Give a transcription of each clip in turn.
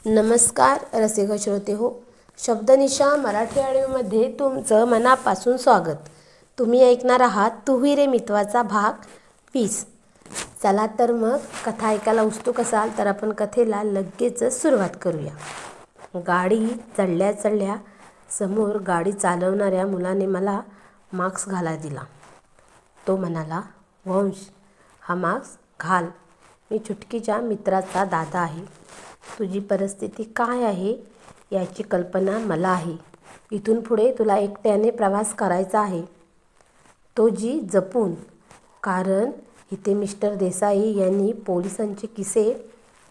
नमस्कार रसिक श्रोते हो. शब्दनिशा मराठी ऑडिओमध्ये तुमचं मनापासून स्वागत. तुम्ही ऐकणार आहात तुही रे मितवाचा भाग 20. चला तर मग कथा ऐकायला उत्सुक असाल तर आपण कथेला लगेचच सुरुवात करूया. गाडी चढल्या चढल्या समोर गाडी चालवणाऱ्या मुलाने मला मास्क घालायला दिला. तो म्हणाला, वंश, हा मास्क घाल. मी चुटकीच्या मित्राचा दादा आहे. तुझी परिस्थिती काय आहे याची कल्पना मला आहे. इथून पुढे तुला एकट्याने प्रवास करायचा आहे, तो जी जपून. कारण इथे मिस्टर देसाई यांनी पोलिसांचे किस्से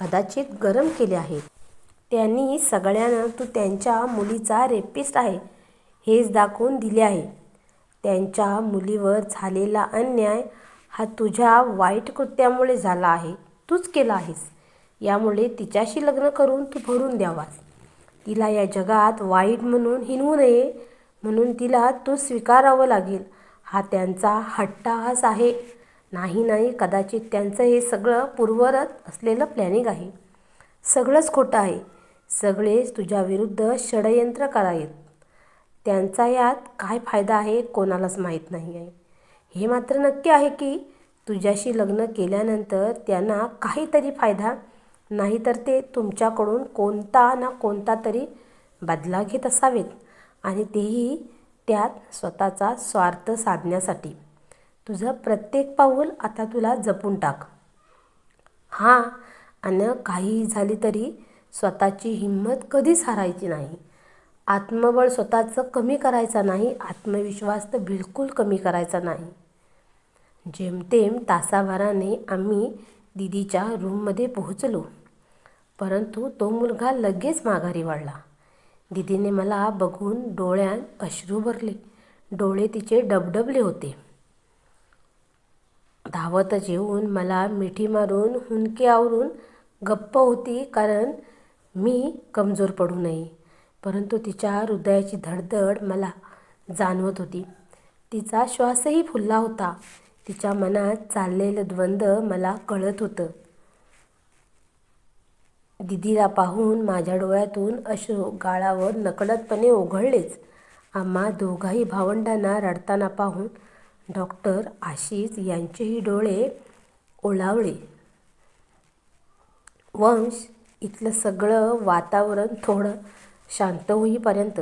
कदाचित गरम केले आहेत. त्यांनी सगळ्यांना तू त्यांच्या मुलीचा रेपिस्ट आहे हेच दाखवून दिले आहे. त्यांच्या मुलीवर झालेला अन्याय हा तुझ्या वाईट कृत्यामुळे झाला आहे. तूच केला आहेस. यामुळे तिच्याशी लग्न करून तू भरून द्यावास. तिला या जगात वाईट म्हणून हिणवू नये म्हणून तिला तू स्वीकारावं लागेल. हा त्यांचा हट्टहास आहे. नाही, कदाचित त्यांचं हे सगळं पूर्ववत असलेलं प्लॅनिंग आहे. सगळंच खोटं आहे. सगळेच तुझ्या विरुद्ध षडयंत्र करायत. त्यांचा यात काय फायदा आहे कोणालाच माहीत नाही आहे. हे मात्र नक्की आहे की तुझ्याशी लग्न केल्यानंतर त्यांना काहीतरी फायदा, नाहीतर ते तुमच्याकडून कोणता ना कोणता तरी बदला घेत असावेत, आणि तेही त्यात स्वतःचा स्वार्थ साधण्यासाठी. तुझं प्रत्येक पाऊल आता तुला जपून टाक. हां, आणि काहीही झाली तरी स्वतःची हिंमत कधीच हारायची नाही. आत्मबळ स्वतःचं कमी करायचं नाही. आत्मविश्वास तर बिलकुल कमी करायचा नाही. जेमतेम तासाभराने आम्ही दीदीच्या रूममध्ये पोहोचलो. परंतु तो मुलगा लगेच माघारी वळला. दीदीने मला बघून डोळ्यात अश्रू भरले. डोळे तिचे डबडबले होते. धावतच येऊन मला मिठी मारून हुंदके आवरून गप्प होती, कारण मी कमजोर पडू नये. परंतु तिच्या हृदयाची धडधड मला जाणवत होती. तिचा श्वासही फुलला होता. तिच्या मनात चाललेलं द्वंद्व मला कळत होतं. दीदीला पाहून माझ्या डोळ्यातून अश्रू गाळावर नकळतपणे ओघळलेच. आम्हा दोघाही भावंडांना रडताना पाहून डॉक्टर आशिष यांचेही डोळे ओलावले. वंश, इथलं सगळं वातावरण थोडं शांत होईपर्यंत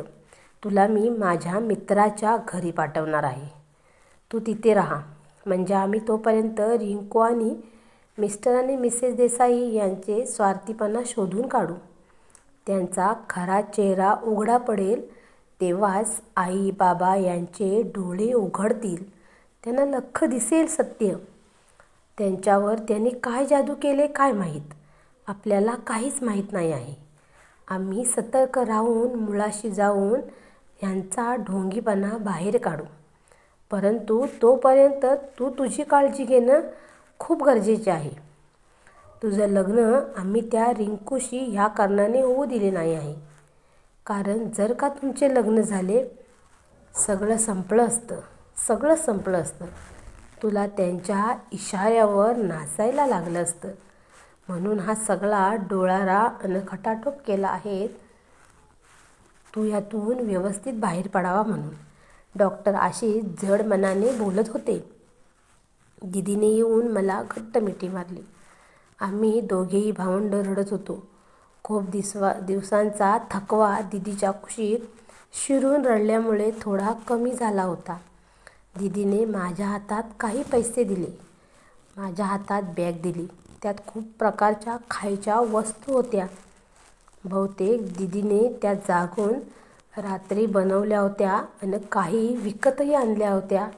तुला मी माझ्या मित्राच्या घरी पाठवणार आहे. तू तिथे राहा. म्हणजे आम्ही तोपर्यंत रिंकू आणि मिस्टर आणि मिसेस देसाई यांचे स्वार्थीपणा शोधून काढू. त्यांचा खरा चेहरा उघडा पडेल तेव्हाच आई बाबा यांचे डोळे उघडतील. त्यांना लख्ख दिसेल सत्य. त्यांच्यावर त्यांनी काय जादू केले काय माहीत. आपल्याला काहीच माहीत नाही आहे. आम्ही सतर्क राहून मुळाशी जाऊन यांचा ढोंगीपणा बाहेर काढू. परंतु तोपर्यंत तू तुझी काळजी घेणं खूप गरजेचे आहे. तुझं लग्न आम्ही त्या रिंकूशी ह्या कारणाने होऊ दिले नाही आहे. कारण जर का तुमचे लग्न झाले, सगळं संपलं असतं. तुला त्यांच्या इशाऱ्यावर नाचायला लागलं असतं. म्हणून हा सगळा डोळारा अन खटाटोप केला आहे, तू यातून व्यवस्थित बाहेर पडावा म्हणून. डॉक्टर आशिष जड मनाने बोलत होते. दीदीने येऊन मला घट्ट मिठी मारली. आम्ही दोघेही भावंड रडत होतो. खूप दिवसांचा थकवा दीदीच्या कुशीत शिरून रडल्यामुळे थोडा कमी झाला होता. दीदीने माझ्या हातात काही पैसे दिले. माझ्या हातात बॅग दिली. त्यात खूप प्रकारच्या खायच्या वस्तू होत्या. बहुतेक दीदीने त्या जागून रात्री बनवल्या होत्या आणि काही विकतही आणल्या होत्या,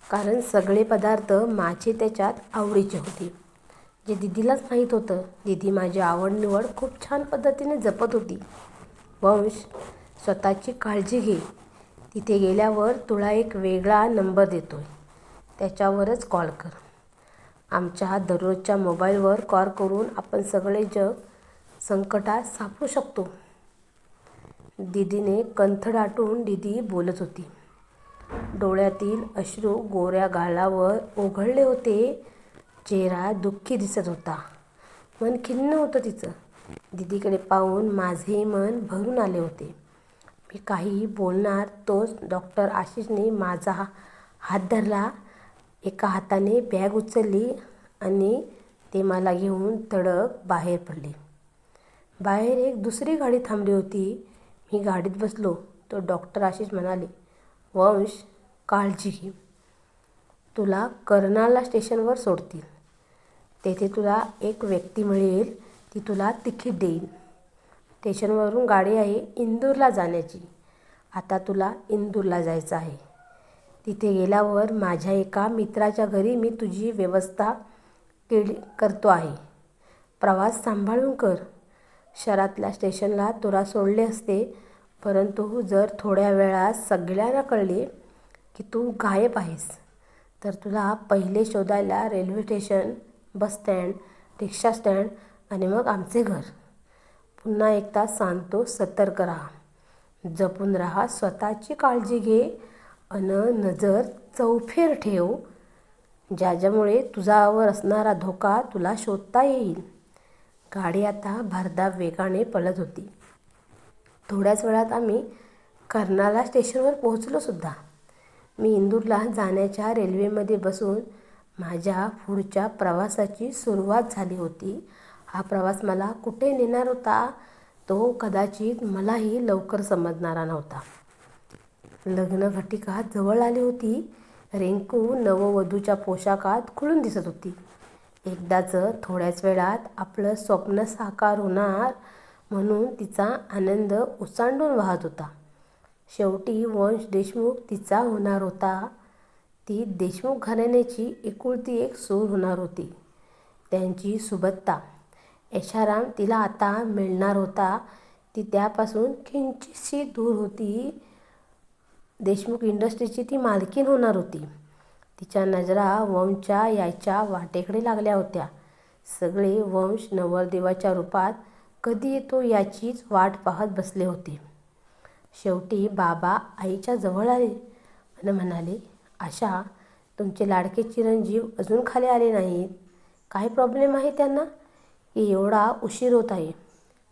कारण सगळे पदार्थ माझे त्याच्यात आवडीचे होते, जे दीदीलाच माहीत होतं. दीदी माझी आवडनिवड खूप छान पद्धतीने जपत होती. वंश, स्वतःची काळजी घे. तिथे गेल्यावर तुला एक वेगळा नंबर देतोय, त्याच्यावरच कॉल कर. आमच्या दररोजच्या मोबाईलवर कॉल करून आपण सगळे जग संकटात सापडू शकतो. दीदीने कंठ दाटून दीदी बोलत होती. डोळ्यातील अश्रू गोऱ्या गालावर ओघळले होते. चेहरा दुःखी दिसत होता. मन खिन्न होतं तिचं. दीदीकडे पाहून माझेही मन भरून आले होते. मी काहीही बोलणार तोच डॉक्टर आशिषने माझा हात धरला. एका हाताने बॅग उचलली आणि ते मला घेऊन तडक बाहेर पडले. बाहेर एक दुसरी गाडी थांबली होती. मी गाडीत बसलो. तो डॉक्टर आशिष म्हणाले, वंश, काळजी घे. तुला कर्नाळा स्टेशनवर सोडतील. तेथे तुला एक व्यक्ती मिळेल. ती तुला तिकीट देईल. स्टेशनवरून गाडी आहे इंदूरला जाण्याची. आता तुला इंदूरला जायचं आहे. तिथे गेल्यावर माझ्या एका मित्राच्या घरी मी तुझी व्यवस्था करतो आहे. प्रवास सांभाळून कर. शहरातल्या स्टेशनला तुला सोडले असते, परंतु जर थोड्या वेळात सगळ्यांना कळले की तू गायब आहेस तर तुला पहिले शोधायला रेल्वे स्टेशन, बस स्टँड, रिक्षा स्टँड आणि मग आमचे घर. पुन्हा एकदा सांगतो, सतर्क राहा, जपून राहा, स्वतःची काळजी घे अन नजर चौफेर ठेव, ज्यामुळे तुझ्यावर असणारा धोका तुला शोधता येईल. गाडी आता भरधाव वेगाने पळत होती. थोड्याच वेळात आम्ही कर्नाळा स्टेशनवर पोहोचलो सुद्धा. मी इंदूरला जाण्याच्या रेल्वेमध्ये बसून माझ्या पुढच्या प्रवासाची सुरुवात झाली होती. हा प्रवास मला कुठे नेणार होता तो कदाचित मलाही लवकर समजणारा नव्हता. लग्नघटिका जवळ आली होती. रिंकू नववधूच्या पोशाखात खुलून दिसत होती. एकदाच थोड्याच वेळात आपलं स्वप्न साकार होणार म्हणून तिचा आनंद ओसांडून वाहत होता. शेवटी वंश देशमुख तिचा होणार होता. ती देशमुख घराण्याची एकुलती एक सून होणार होती. त्यांची सुबत्ता, ऐशाराम तिला आता मिळणार होता. ती त्यापासून किंचितशी दूर होती. देशमुख इंडस्ट्रीची ती मालकीण होणार होती. तिच्या नजरा वंशच्या यायच्या वाटेकडे लागल्या होत्या. सगळे वंश नवरदेवाच्या रूपात कधी येतो याचीच वाट पाहत बसले होते. शेवटी बाबा आईच्या जवळ आले आणि म्हणाले, आशा, तुमचे लाडके चिरंजीव अजून खाली आले नाहीत. काय प्रॉब्लेम आहे त्यांना की एवढा उशीर होत आहे?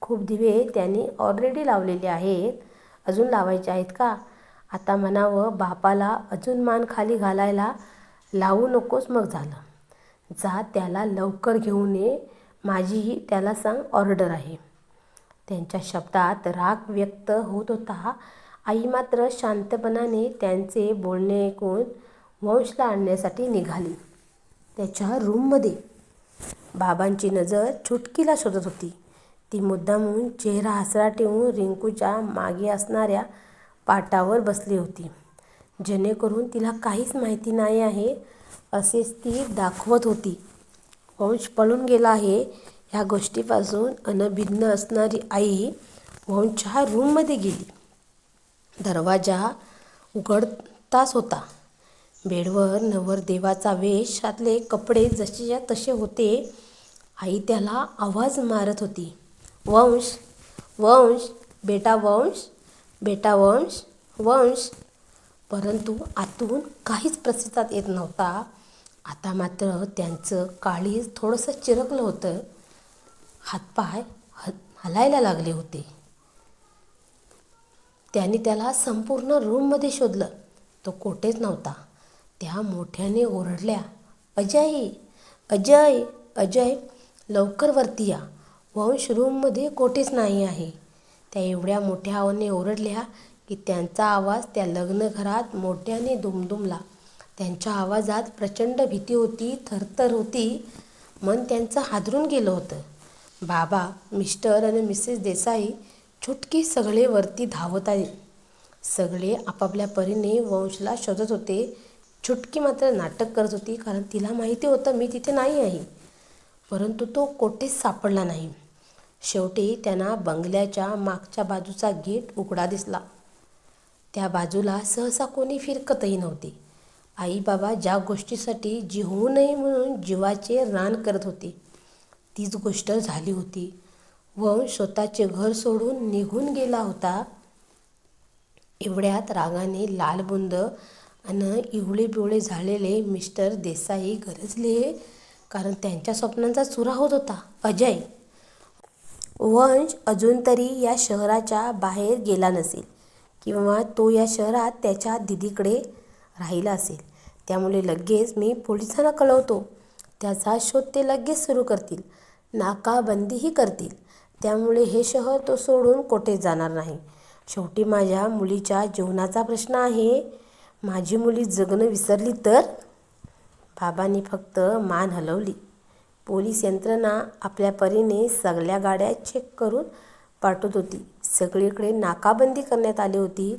खूप दिवे त्यांनी ऑलरेडी लावलेले आहेत. अजून लावायचे आहेत का? आता म्हणावं, बापाला अजून मान खाली घालायला लावू नकोस. मग झालं. जा, त्याला लवकर घेऊन ये. माझीही त्याला सांग ऑर्डर आहे. त्यांच्या शब्दात राग व्यक्त होत होता. आई मात्र शांतपणाने त्यांचे बोलणे ऐकून वंशला आणण्यासाठी निघाली. त्याच्या रूममध्ये बाबांची नजर चुटकीला शोधत होती. ती मुद्दामून चेहरा हसरा ठेवून रिंकूच्या मागे असणाऱ्या पाटावर बसली होती, जेणेकरून तिला काहीच माहिती नाही आहे असेच ती दाखवत होती. वंश पळून गेला आहे ह्या गोष्टीपासून अनभिज्ञ असणारी आई वंशच्या रूममध्ये गेली. दरवाजा उघडताच होता. बेडवर नवरदेवाचा वेशातले कपडे जसेच्या तसे होते. आई त्याला आवाज मारत होती, वंश, वंश, बेटा वंश, बेटा वंश, वंश. परंतु आतून काहीच प्रतिसाद येत नव्हता. आता मात्र त्यांचं काळीज थोडंसं चिरकलं होतं. हातपाय हलायला लागले होते. त्यांनी त्याला संपूर्ण रूममध्ये शोधलं. तो कोठेच नव्हता. त्या मोठ्याने ओरडल्या, अजय, अजय, अजय, लवकर वरती या. वंश रूममध्ये कोठेच नाही आहे. त्या एवढ्या मोठ्या आवाजाने ओरडल्या की त्यांचा आवाज त्या लग्नघरात मोठ्याने दुमदुमला. त्यांच्या आवाजात प्रचंड भीती होती, थरथर होती. मन त्यांचं हादरून गेलं होतं. बाबा, मिस्टर आणि मिसेस देसाई चुटकी सगळे वरती धावत आले. सगळे आपापल्या परीने वंशला शोधत होते. चुटकी मात्र नाटक करत होती, कारण तिला माहिती होतं मी तिथे नाही आहे. परंतु तो कोठेच सापडला नाही. शेवटी त्यांना बंगल्याच्या मागच्या बाजूचा गेट उघडा दिसला. त्या बाजूला सहसा कोणी फिरकतही नव्हते. आई बाबा ज्या गोष्टीसाठी जी होऊ नये म्हणून जीवाचे रान करत होते तीच गोष्ट झाली होती. वंश स्वतःचे घर सोडून निघून गेला होता. एवढ्यात रागाने लालबुंद आणि इवळे पिवळे झालेले मिस्टर देसाई गरजले, कारण त्यांच्या स्वप्नांचा चुरा होत होता. अजय, वंश अजून तरी या शहराच्या बाहेर गेला नसेल किंवा तो या शहरात त्याच्या दीदीकडे राहिला असेल. त्यामुळे लगेच मी पोलिसांना कळवतो. त्याचा शोध ते लगेच सुरू करतील, नाकाबंदीही करतील. त्यामुळे हे शहर तो सोडून कुठेच जाणार नाही. शेवटी माझ्या मुलीच्या जीवनाचा प्रश्न आहे. माझी मुली जगणं विसरली तर? बाबांनी फक्त मान हलवली. पोलीस यंत्रणा आपल्या परीने सगळ्या गाड्या चेक करून पाठवत होती. सगळीकडे नाकाबंदी करण्यात आली होती.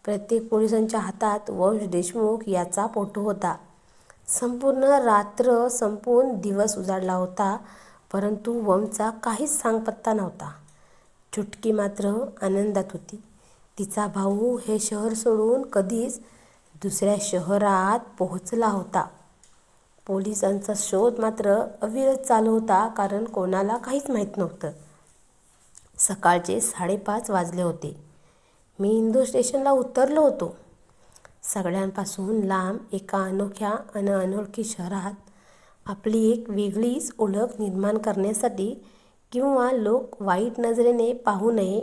प्रत्येक पोलिसांच्या हातात वंश देशमुख याचा फोटो होता. संपूर्ण रात्र संपून दिवस उजाडला होता, परंतु वंशचा काहीच सांगपत्ता नव्हता. चुटकी मात्र आनंदात होती. तिचा भाऊ हे शहर सोडून कधीच दुसऱ्या शहरात पोहोचला होता. पोलिसांचा शोध मात्र अविरत चालू होता, कारण कोणाला काहीच माहीत नव्हतं. सकाळचे 5:30 वाजले होते. मी इंदूर स्टेशनला उतरलो होतो. सगळ्यांपासून लांब एका अनोख्या आणि अनोळखी शहरात आपली एक वेगळीच ओळख निर्माण करण्यासाठी किंवा लोक वाईट नजरेने पाहू नये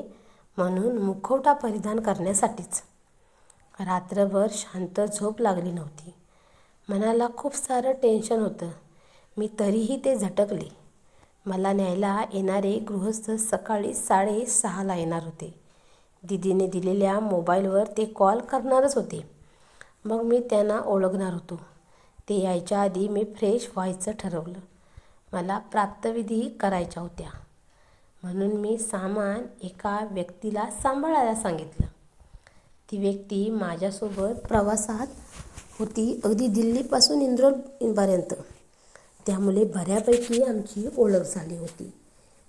म्हणून मुखवटा परिधान करण्यासाठीच. रात्रभर शांत झोप लागली नव्हती. मनाला खूप सारं टेन्शन होतं. मी तरीही ते झटकले. मला न्यायला येणारे गृहस्थ सकाळी 6:30ला येणार होते. दीदीने दिलेल्या मोबाईलवर ते कॉल करणारच होते. मग मी त्यांना ओळखणार होतो. ते यायच्या आधी मी फ्रेश व्हायचं ठरवलं. मला प्राप्तविधी करायच्या होत्या, म्हणून मी सामान एका व्यक्तीला सांभाळायला सांगितलं. ती व्यक्ती माझ्यासोबत प्रवासात होती, अगदी दिल्लीपासून इंदोरपर्यंत. त्यामुळे बऱ्यापैकी आमची ओळख झाली होती.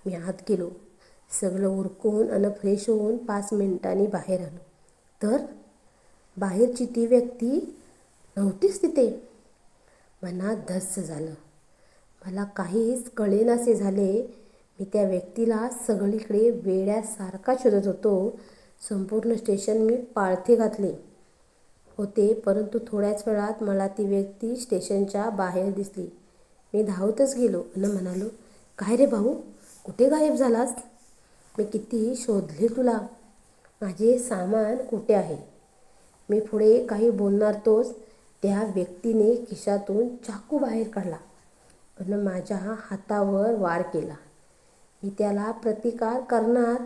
मी आत गेलो. सगळं उरकून आणि फ्रेश होऊन 5 मिनिटांनी बाहेर आलो, तर बाहेरची ती व्यक्ती नव्हतीच तिथे. मनात धस्स झालं. मला काहीच कळेनासे झाले. मी त्या व्यक्तीला सगळीकडे वेड्यासारखा शोधत होतो. संपूर्ण स्टेशन मी पाळते घातले होते, परंतु थोड्याच वेळात मला ती व्यक्ती स्टेशनच्या बाहेर दिसली. मी धावतच गेलो आणि म्हणालो, काय रे भाऊ, कुठे गायब झालास? मी कितीही शोधले तुला. माझे सामान कुठे आहे? मी पुढे काही बोलणार तोच त्या व्यक्तीने खिशातून चाकू बाहेर काढला आणि माझ्या हातावर वार केला. मी त्याला प्रतिकार करणार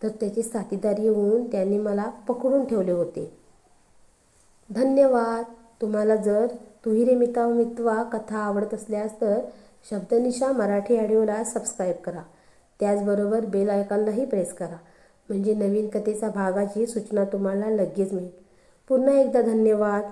तर त्याचे साथीदार येऊन त्यांनी मला पकडून ठेवले होते. धन्यवाद. तुम्हाला जर तू ही रे मितवा कथा आवडत असल्यास तर शब्दनिशा मराठी ऑडिओला सबस्क्राईब करा. त्याचबरोबर बेल आयकॉनलाही प्रेस करा, म्हणजे नवीन कथेचा भागाची सूचना तुम्हाला लगेच मिळेल. पुन्हा एकदा धन्यवाद.